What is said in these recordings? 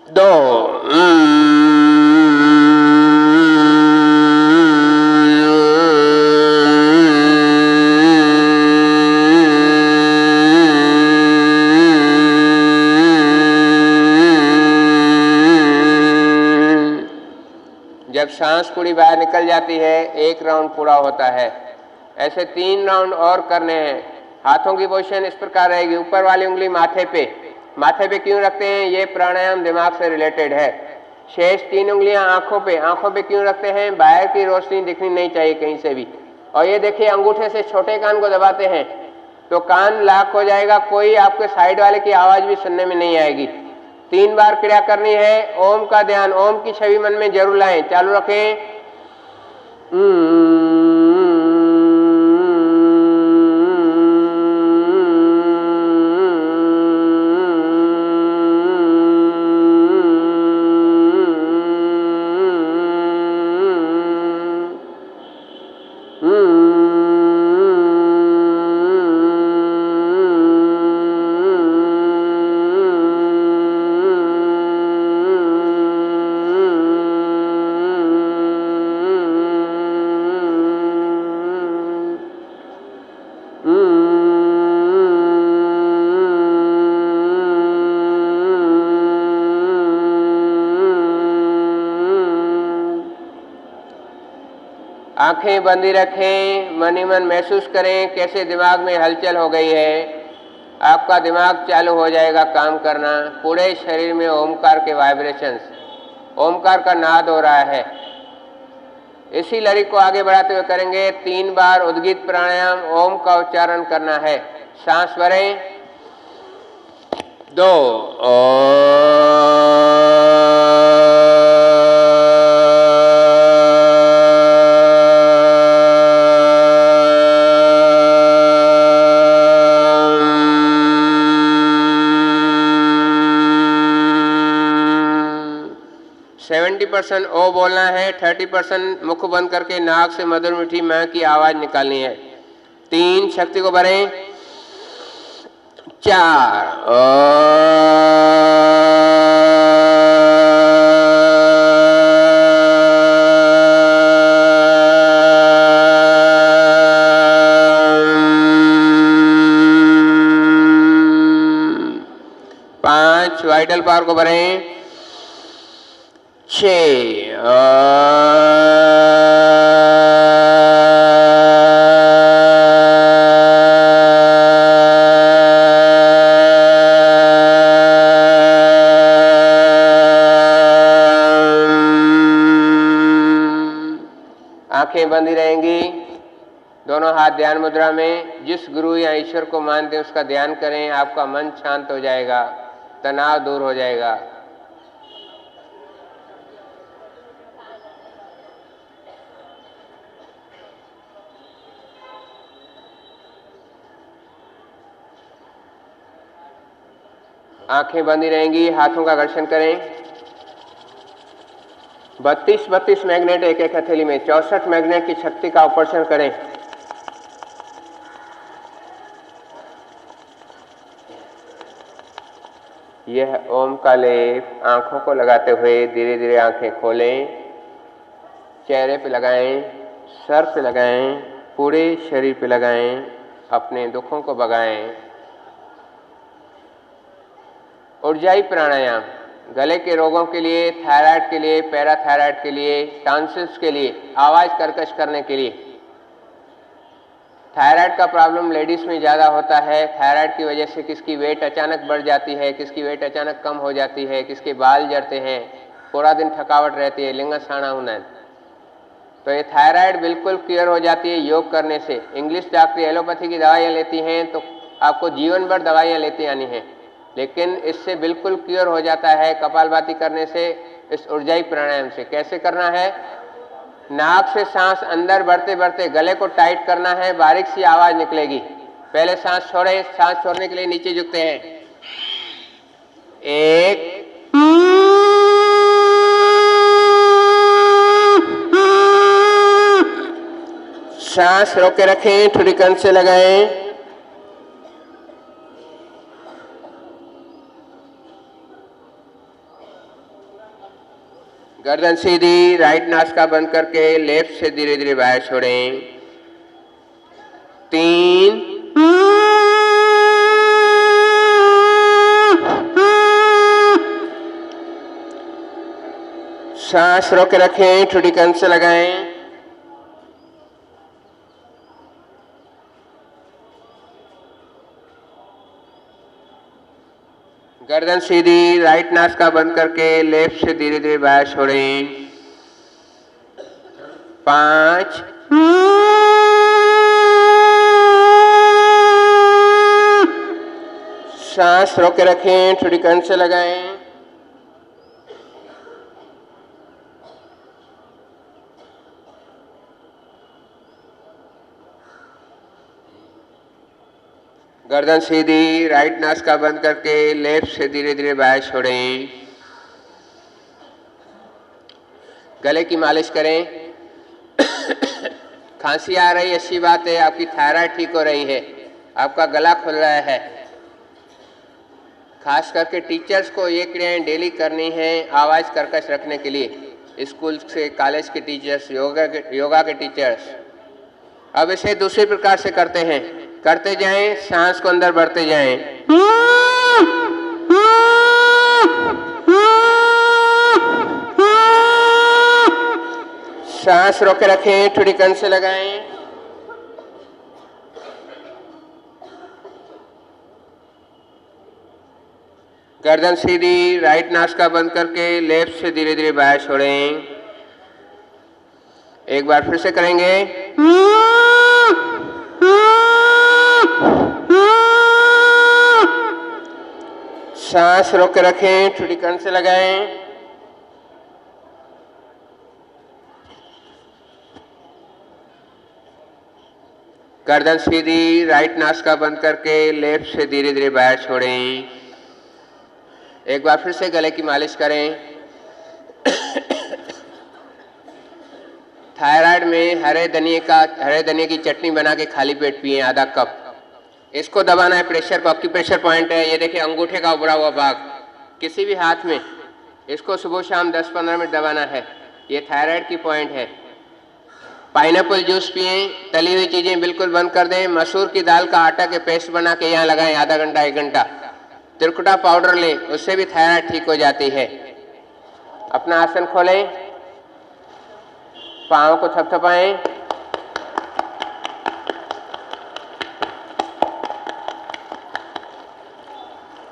दो, जब सांस पूरी बाहर निकल जाती है एक राउंड पूरा होता है। ऐसे 3 राउंड और करने हैं। हाथों की पोजीशन इस प्रकार रहेगी, ऊपर वाली उंगली माथे पे क्यों रखते हैं? ये प्राणायाम दिमाग से रिलेटेड है। शेष 3 उंगलियां आंखों पे क्यों रखते हैं? बाहर की रोशनी दिखनी नहीं चाहिए कहीं से भी। और ये देखिए अंगूठे से छोटे कान को दबाते हैं तो कान लॉक हो जाएगा, कोई आपके साइड वाले की आवाज भी सुनने में नहीं आएगी। 3 बार क्रिया करनी है। ओम का ध्यान, ओम की छवि मन में जरूर लाएं। चालू रखें। आंखें बंदी रखें, मन ही मन महसूस करें कैसे दिमाग में हलचल हो गई है। आपका दिमाग चालू हो जाएगा काम करना। पूरे शरीर में ओमकार के वाइब्रेशंस, ओमकार का नाद हो रहा है। इसी लड़ी को आगे बढ़ाते हुए करेंगे। 3 बार उद्गीत प्राणायाम ओम का उच्चारण करना है। सांस भरें। 2 70% ओ बोलना है, 30% मुख बंद करके नाक से मधुर मीठी मां की आवाज निकालनी है। 3 शक्ति को भरें। 4 5 वाइटल पावर को भरें। 6 आंखें बंदी रहेंगी। दोनों हाथ ध्यान मुद्रा में। जिस गुरु या ईश्वर को मानते हैं उसका ध्यान करें। आपका मन शांत हो जाएगा, तनाव दूर हो जाएगा। आंखें बंदी रहेंगी। हाथों का घर्षण करें। 32 मैग्नेट एक हथेली में, 64 मैग्नेट की शक्ति का ऑपरेशन करें। यह ओम का लेप आंखों को लगाते हुए धीरे धीरे आंखें खोलें। चेहरे पे लगाएं, सर पे लगाएं, पूरे शरीर पे लगाएं। अपने दुखों को भगाएं। ऊर्जाई प्राणायाम गले के रोगों के लिए, थायराइड के लिए, पैराथायराइड के लिए, टॉन्सिल्स के लिए, आवाज कर्कश करने के लिए। थायराइड का प्रॉब्लम लेडीज में ज़्यादा होता है। थायराइड की वजह से किसकी वेट अचानक बढ़ जाती है, किसकी वेट अचानक कम हो जाती है, किसके बाल झड़ते हैं, पूरा दिन थकावट रहती है, लिंगसाणा होना। तो ये थायराइड बिल्कुल क्लियर हो जाती है योग करने से। इंग्लिश डॉक्टरी एलोपैथी की दवाइयाँ लेती हैं तो आपको जीवन भर दवाइयाँ लेती आनी हैं, लेकिन इससे बिल्कुल क्लियर हो जाता है कपालभाति करने से, इस ऊर्जाई प्राणायाम से। कैसे करना है? नाक से सांस अंदर बढ़ते बढ़ते गले को टाइट करना है, बारीक सी आवाज निकलेगी। पहले सांस छोड़े। सांस छोड़ने के लिए नीचे झुकते हैं। 1 सांस रोक के रखें, थोड़ी कंठ से लगाएं। 2 गर्दन सीधी, राइट नासिका बंद करके लेफ्ट से धीरे धीरे बाहर छोड़ें। 3, सांस रोक के रखें, ठुडी कंठ से लगाएं। गर्दन सीधी, राइट नासिका बंद करके लेफ्ट से धीरे धीरे बाहर छोड़ें। 5, सांस रोक के रखें, ठुडी कंठ से लगाएं। गर्दन सीधी, राइट नासिका बंद करके लेफ्ट से धीरे धीरे बाहर छोड़ें। गले की मालिश करें। खांसी आ रही, अच्छी बात है, आपकी थायराइड ठीक हो रही है, आपका गला खुल रहा है। खास करके टीचर्स को ये क्रियाएं डेली करनी है आवाज़ कर्कश रखने के लिए। स्कूल से, कॉलेज के टीचर्स, योगा के टीचर्स। अब इसे दूसरे प्रकार से करते हैं। करते जाएं, सांस को अंदर बढ़ते जाएं। सांस रोक के रखें, ठुडी कंठ से लगाएं। गर्दन सीधी, राइट नासिका बंद करके लेफ्ट से धीरे धीरे बाहर छोड़ें। एक बार फिर से करेंगे। सांस रोक के रखें, ठुडी कंठ से लगाएं। गर्दन सीधी, राइट नासिका बंद करके लेफ्ट से धीरे धीरे बाहर छोड़ें। एक बार फिर से गले की मालिश करें। थायराइड में हरे धनिए की चटनी बना के खाली पेट पिए, आधा कप। इसको दबाना है प्रेशर को, एक्यूप्रेशर पॉइंट है, ये देखिए अंगूठे का उभरा हुआ भाग, किसी भी हाथ में। इसको सुबह शाम 10-15 मिनट दबाना है, ये थायराइड की पॉइंट है। पाइनएप्पल जूस पिए, तली हुई चीज़ें बिल्कुल बंद कर दें। मसूर की दाल का आटा के पेस्ट बना के यहाँ लगाएं, आधा घंटा 1 घंटा। तिरकुटा पाउडर लें, उससे भी थायराइड ठीक हो जाती है। अपना आसन खोलें, पाँव को थपथपाएं।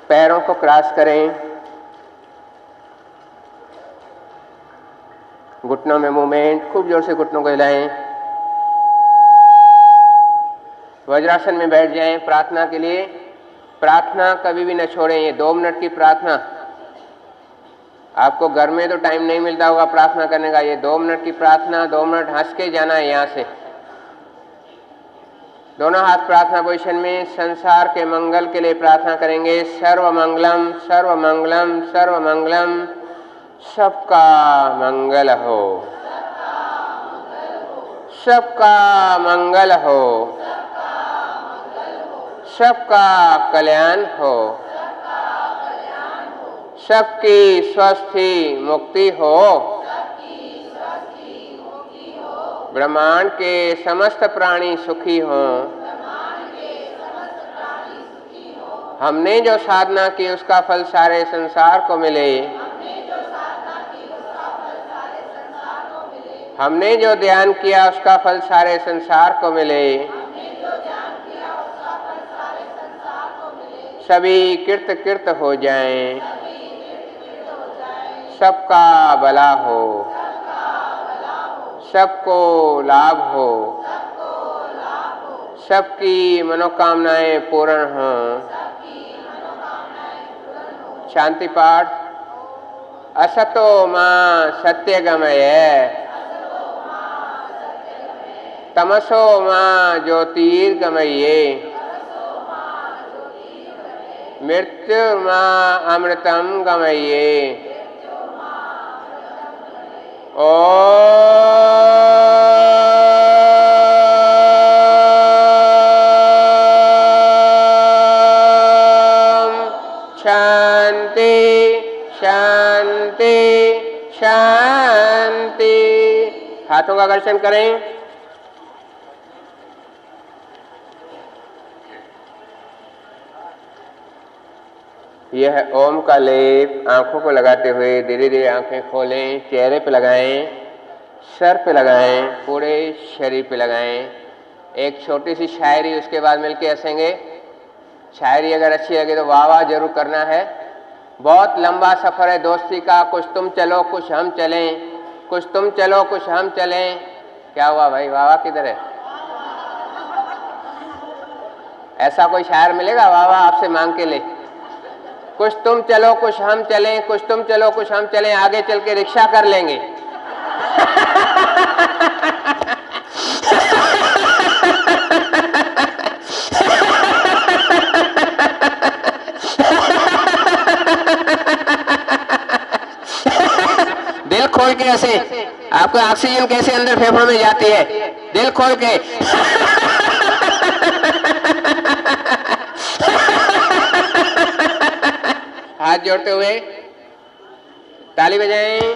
पैरों को क्रॉस करें। घुटनों में मूवमेंट, खूब जोर से घुटनों को हिलाएं। वज्रासन में बैठ जाएं प्रार्थना के लिए। प्रार्थना कभी भी न छोड़ें, ये 2 मिनट की प्रार्थना। आपको घर में तो टाइम नहीं मिलता होगा प्रार्थना करने का, ये 2 मिनट की प्रार्थना, 2 मिनट हंस के जाना है यहाँ से। दोनों हाथ प्रार्थना पोजीशन में। संसार के मंगल के लिए प्रार्थना करेंगे। सर्वमंगलम सर्वमंगलम सर्वमंगलम, सबका मंगल हो, सबका मंगल हो, सबका कल्याण हो, सबकी स्वस्थी मुक्ति हो, ब्रह्मांड के समस्त प्राणी सुखी हों। हमने जो साधना की उसका फल सारे संसार को मिले। हमने जो ध्यान किया उसका फल सारे संसार को मिले। सभी कृत कृत हो जाएं, सबका भला हो, सबको लाभ हो, सबकी मनोकामनाएं पूर्ण हों। शांति पाठ। असतो मां सत्यगमय, तमसो मां ज्योतिर्गमये, मृत्युर्मां अमृतम गमये। शांति शांति शांति। हाथों का घर्षण करें। यह ओम का लेप आंखों को लगाते हुए धीरे धीरे आंखें खोलें, चेहरे पे लगाएं, सर पे लगाएं, पूरे शरीर पे लगाएं। एक छोटी सी शायरी उसके बाद मिलके हंसेंगे। शायरी अगर अच्छी लगे तो वाह वाह जरूर करना है। बहुत लंबा सफर है दोस्ती का, कुछ तुम चलो कुछ हम चलें, कुछ तुम चलो कुछ हम चलें। क्या हुआ भाई, वाह वाह किधर है? ऐसा कोई शायर मिलेगा वाह वाह आपसे मांग के ले? कुछ तुम चलो कुछ हम चलें, कुछ तुम चलो कुछ हम चलें, आगे चल के रिक्शा कर लेंगे। दिल खोल के हंसे, आपको ऑक्सीजन कैसे अंदर फेफड़ों में जाती है, दिल खोल के। हाथ जोड़ते हुए ताली बजाएं।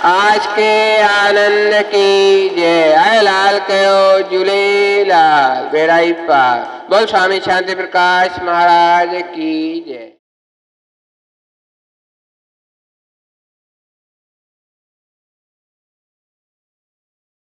आज के आनंद की जय। आय लाल कयो झूलेलाल, बेड़ा ही पार। बोल स्वामी शांति प्रकाश महाराज की जय।